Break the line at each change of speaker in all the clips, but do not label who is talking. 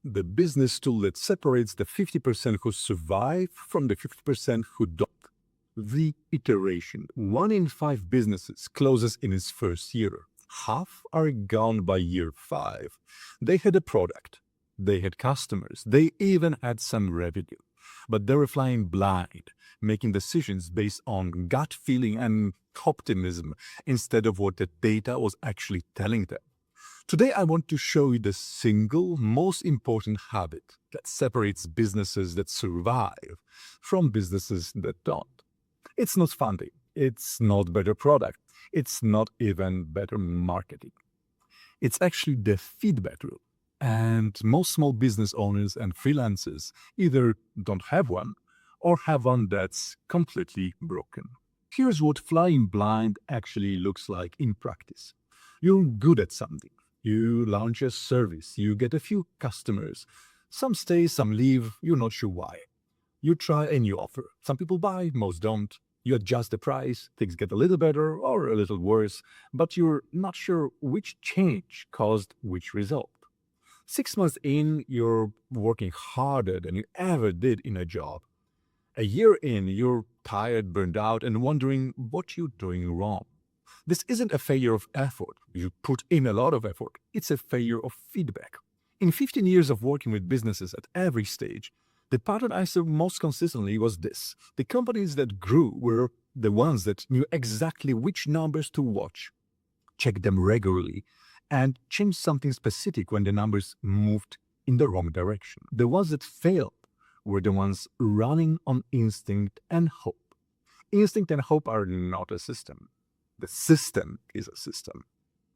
the business tool that separates the 50% who survive from the 50% who don't. The iteration. 1 in 5 businesses closes in its first year. Half are gone by year 5. They had a product. They had customers. They even had some revenue. But they were flying blind, making decisions based on gut feeling and optimism instead of what the data was actually telling them. Today, I want to show you the single most important habit that separates businesses that survive from businesses that don't. It's not funding. It's not better product. It's not even better marketing. It's actually the feedback loop. And most small business owners and freelancers either don't have one or have one that's completely broken. Here's what flying blind actually looks like in practice. You're good at something. You launch a service. You get a few customers. Some stay, some leave. You're not sure why. You try a new offer. Some people buy, most don't. You adjust the price, things get a little better or a little worse, but you're not sure which change caused which result. 6 months in, you're working harder than you ever did in a job. A year in, you're tired, burned out, and wondering what you're doing wrong. This isn't a failure of effort. You put in a lot of effort. It's a failure of feedback. In 15 years of working with businesses at every stage, the pattern I saw most consistently was this. The companies that grew were the ones that knew exactly which numbers to watch, check them regularly, and change something specific when the numbers moved in the wrong direction. The ones that failed were the ones running on instinct and hope. Instinct and hope are not a system. The system is a system.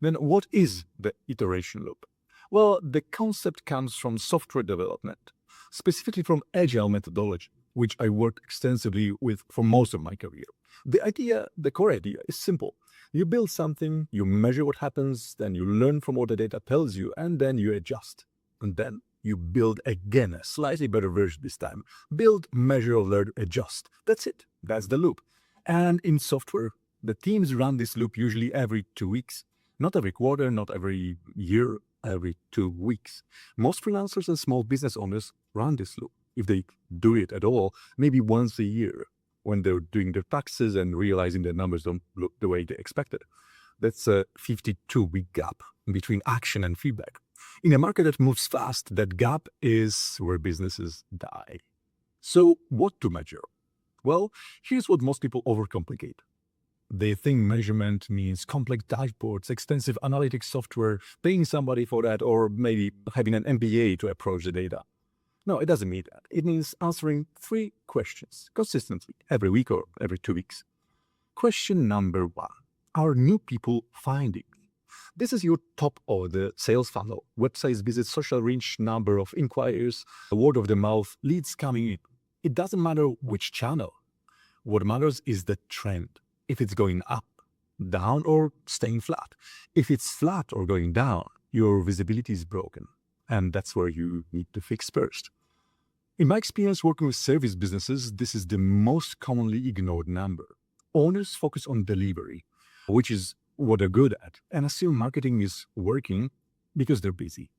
Then what is the iteration loop? Well, the concept comes from software development, specifically from agile methodology, which I worked extensively with for most of my career. The core idea is simple. You build something, you measure what happens, then you learn from what the data tells you, and then you adjust. And then you build again, a slightly better version this time. Build, measure, learn, adjust. That's it. That's the loop. And in software, the teams run this loop usually every 2 weeks. Not every quarter, not every year, every 2 weeks. Most freelancers and small business owners run this loop. If they do it at all, maybe once a year when they're doing their taxes and realizing their numbers don't look the way they expected. That's a 52-week gap between action and feedback. In a market that moves fast, that gap is where businesses die. So what to measure? Well, here's what most people overcomplicate. They think measurement means complex dashboards, extensive analytics software, paying somebody for that, or maybe having an MBA to approach the data. No, it doesn't mean that. It means answering 3 questions consistently, every week or every 2 weeks. Question number 1. Are new people finding me? This is your top of the sales funnel. Websites visits, social reach, number of inquiries, word of the mouth, leads coming in. It doesn't matter which channel. What matters is the trend. If it's going up, down, or staying flat. If it's flat or going down, your visibility is broken. And that's where you need to fix first. In my experience working with service businesses, this is the most commonly ignored number. Owners focus on delivery, which is what they're good at, and assume marketing is working because they're busy.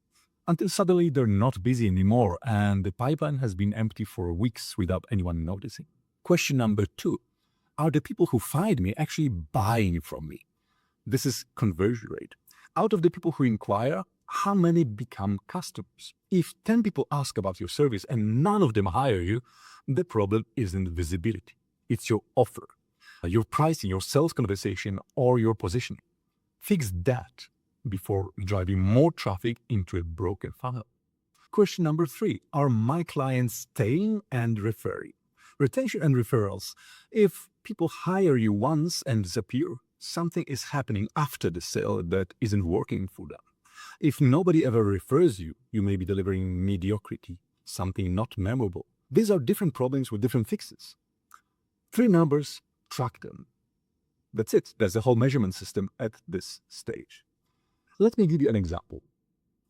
Until suddenly they're not busy anymore, and the pipeline has been empty for weeks without anyone noticing. Question number 2. Are the people who find me actually buying from me? This is conversion rate. Out of the people who inquire, how many become customers? If 10 people ask about your service and none of them hire you, the problem isn't visibility. It's your offer, your pricing, your sales conversation, or your positioning. Fix that before driving more traffic into a broken funnel. Question number 3. Are my clients staying and referring? Retention and referrals. If people hire you once and disappear, something is happening after the sale that isn't working for them. If nobody ever refers you, you may be delivering mediocrity, something not memorable. These are different problems with different fixes. 3 numbers, track them. That's it. That's the whole measurement system at this stage. Let me give you an example.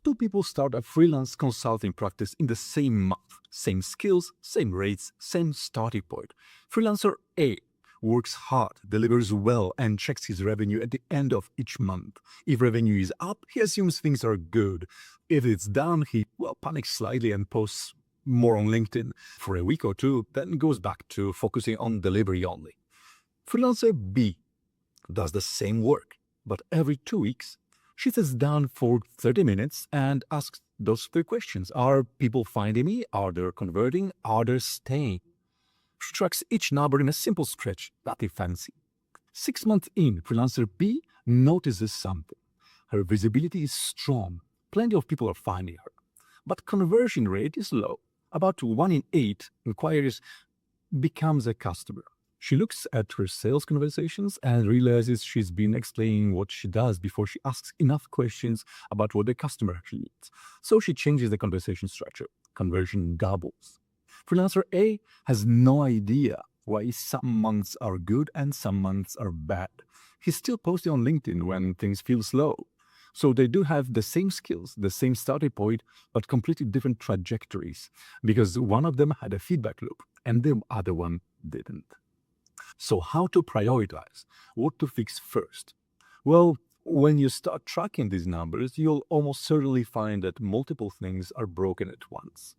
2 people start a freelance consulting practice in the same month. Same skills, same rates, same starting point. Freelancer A works hard, delivers well, and checks his revenue at the end of each month. If revenue is up, he assumes things are good. If it's down, he, panics slightly and posts more on LinkedIn for a week or two, then goes back to focusing on delivery only. Freelancer B does the same work, but every 2 weeks, she sits down for 30 minutes and asks those 3 questions. Are people finding me? Are they converting? Are they staying? She tracks each number in a simple spreadsheet, nothing fancy. 6 months in, freelancer B notices something. Her visibility is strong. Plenty of people are finding her. But conversion rate is low. About 1 in 8 inquiries becomes a customer. She looks at her sales conversations and realizes she's been explaining what she does before she asks enough questions about what the customer actually needs. So she changes the conversation structure. Conversion doubles. Freelancer A has no idea why some months are good and some months are bad. He's still posting on LinkedIn when things feel slow. So they do have the same skills, the same starting point, but completely different trajectories, because one of them had a feedback loop and the other one didn't. So how to prioritize? What to fix first? Well, when you start tracking these numbers, you'll almost certainly find that multiple things are broken at once.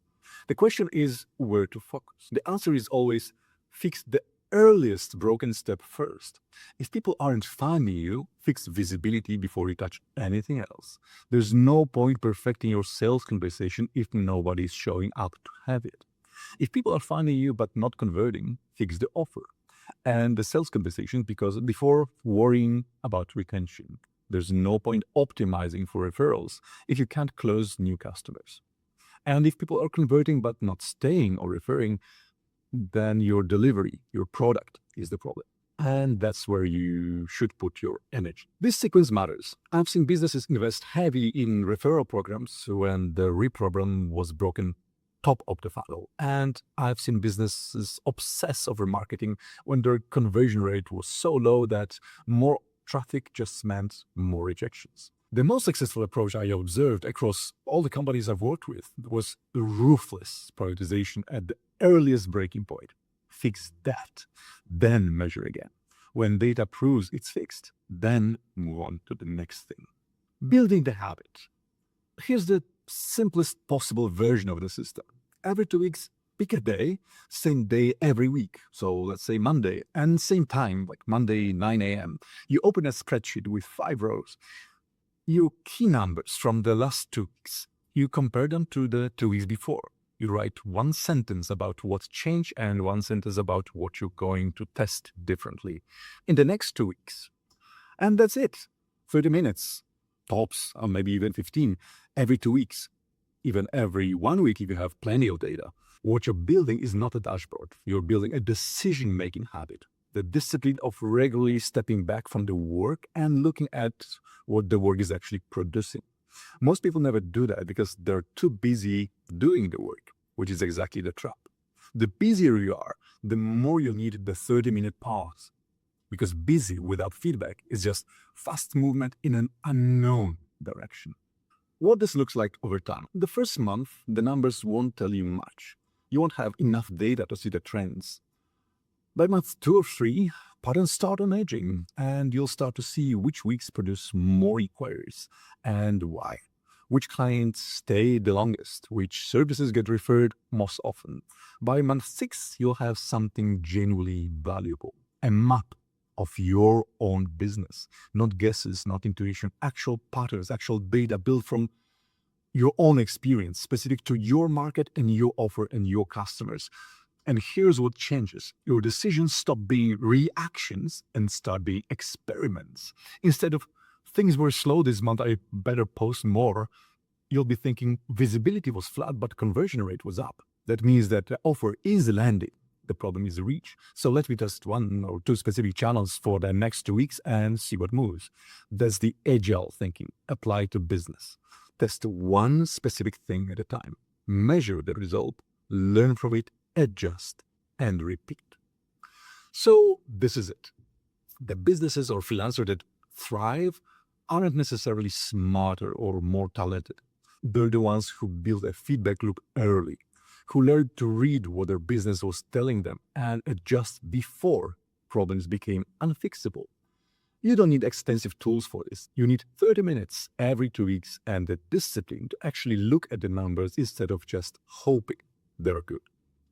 The question is where to focus. The answer is always fix the earliest broken step first. If people aren't finding you, fix visibility before you touch anything else. There's no point perfecting your sales conversation if nobody's showing up to have it. If people are finding you but not converting, fix the offer and the sales conversation before worrying about retention. There's no point optimizing for referrals if you can't close new customers. And if people are converting but not staying or referring, then your delivery, your product is the problem. And that's where you should put your energy. This sequence matters. I've seen businesses invest heavily in referral programs when the reprogram was broken top of the funnel. And I've seen businesses obsess over marketing when their conversion rate was so low that more traffic just meant more rejections. The most successful approach I observed across all the companies I've worked with was ruthless prioritization at the earliest breaking point. Fix that, then measure again. When data proves it's fixed, then move on to the next thing. Building the habit. Here's the simplest possible version of the system. Every 2 weeks, pick a day, same day every week. So let's say Monday, and same time, like Monday, 9 a.m. You open a spreadsheet with 5 rows. Your key numbers from the last 2 weeks, you compare them to the 2 weeks before. You write 1 sentence about what's changed and 1 sentence about what you're going to test differently in the next 2 weeks. And that's it. 30 minutes, tops, or maybe even 15, every 2 weeks, even every 1 week if you have plenty of data. What you're building is not a dashboard. You're building a decision-making habit, the discipline of regularly stepping back from the work and looking at what the work is actually producing. Most people never do that because they're too busy doing the work, which is exactly the trap. The busier you are, the more you need the 30-minute pause, because busy without feedback is just fast movement in an unknown direction. What this looks like over time. The first month, the numbers won't tell you much. You won't have enough data to see the trends. By month 2 or 3, patterns start emerging, and you'll start to see which weeks produce more inquiries and why. Which clients stay the longest, which services get referred most often. By month 6, you'll have something genuinely valuable, a map of your own business, not guesses, not intuition, actual patterns, actual data built from your own experience, specific to your market and your offer and your customers. And here's what changes. Your decisions stop being reactions and start being experiments. Instead of things were slow this month, I better post more, you'll be thinking visibility was flat, but conversion rate was up. That means that the offer is landing. The problem is reach. So let me test 1 or 2 specific channels for the next 2 weeks and see what moves. That's the agile thinking applied to business. Test 1 specific thing at a time. Measure the result, learn from it, adjust, and repeat. So this is it. The businesses or freelancers that thrive aren't necessarily smarter or more talented. They're the ones who build a feedback loop early, who learned to read what their business was telling them and adjust before problems became unfixable. You don't need extensive tools for this. You need 30 minutes every 2 weeks and the discipline to actually look at the numbers instead of just hoping they're good.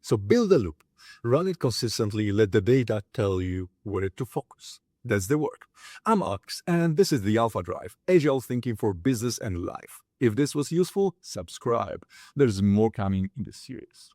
So build a loop, run it consistently, let the data tell you where to focus. That's the work. I'm Alex, and this is the Alpha Drive, agile thinking for business and life. If this was useful, subscribe. There's more coming in this series.